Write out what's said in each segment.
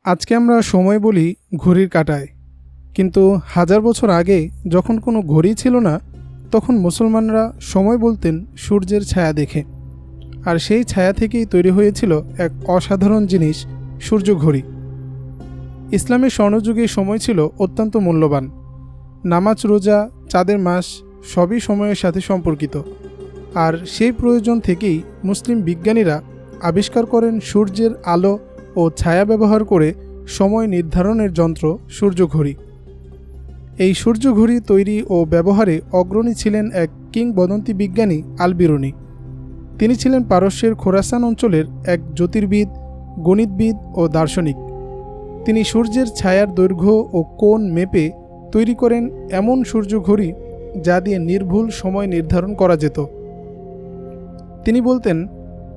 আজকে আমরা সময় বলি ঘড়ির কাঁটায়, কিন্তু হাজার বছর আগে যখন কোনো ঘড়ি ছিল না, তখন মুসলমানরা সময় বলতেন সূর্যের ছায়া দেখে। আর সেই ছায়া থেকেই তৈরি হয়েছিল এক অসাধারণ জিনিস, সূর্য ঘড়ি। ইসলামের স্বর্ণযুগে সময় ছিল অত্যন্ত মূল্যবান। নামাজ, রোজা, চাঁদের মাস সবই সময়ের সাথে সম্পর্কিত। আর সেই প্রয়োজন থেকেই মুসলিম বিজ্ঞানীরা আবিষ্কার করেন সূর্যের আলো ও ছায়া ব্যবহার করে সময় নির্ধারণের যন্ত্র সূর্যঘড়ি। এই সূর্যঘড়ি তৈরি ও ব্যবহারে অগ্রণী ছিলেন এক কিংবদন্তি বিজ্ঞানী আল বিরুনি। তিনি ছিলেন পারস্যের খোরাসান অঞ্চলের এক জ্যোতির্বিদ, গণিতবিদ ও দার্শনিক। তিনি সূর্যের ছায়ার দৈর্ঘ্য ও কোণ মেপে তৈরি করেন এমন সূর্যঘড়ি যা দিয়ে নির্ভুল সময় নির্ধারণ করা যেত। তিনি বলতেন,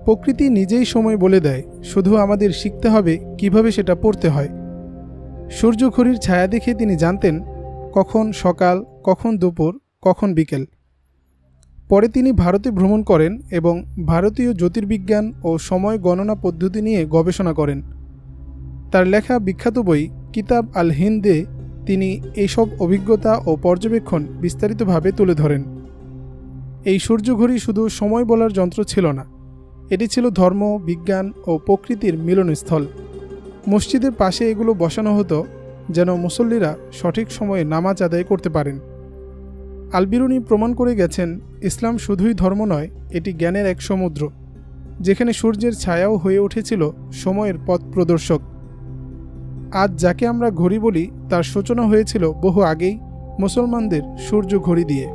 প্রকৃতি নিজেই সময় বলে দেয়, শুধু আমাদের শিখতে হবে কিভাবে সেটা পড়তে হয়। সূর্যঘড়ির ছায়া দেখে তিনি জানতেন কখন সকাল, কখন দুপুর, কখন বিকেল। পরে তিনি ভারতে ভ্রমণ করেন এবং ভারতীয় জ্যোতির্বিজ্ঞান ও সময় গণনা পদ্ধতি নিয়ে গবেষণা করেন। তার লেখা বিখ্যাত বই কিতাব আল হিন্দে তিনি এইসব অভিজ্ঞতা ও পর্যবেক্ষণ বিস্তারিতভাবে তুলে ধরেন। এই সূর্যঘড়ি শুধু সময় বলার যন্ত্র ছিল না, এটি ছিল ধর্ম, বিজ্ঞান ও প্রকৃতির মিলনস্থল। মসজিদের পাশে এগুলো বসানো হতো যেন মুসল্লিরা সঠিক সময়ে নামাজ আদায় করতে পারেন। আল বিরুনি প্রমাণ করে গেছেন, ইসলাম শুধুই ধর্ম নয়, এটি জ্ঞানের এক সমুদ্র, যেখানে সূর্যের ছায়াও হয়ে উঠেছিল সময়ের পথ প্রদর্শক। আজ যাকে আমরা ঘড়ি বলি, তার সূচনা হয়েছিল বহু আগেই মুসলমানদের সূর্য ঘড়ি দিয়ে।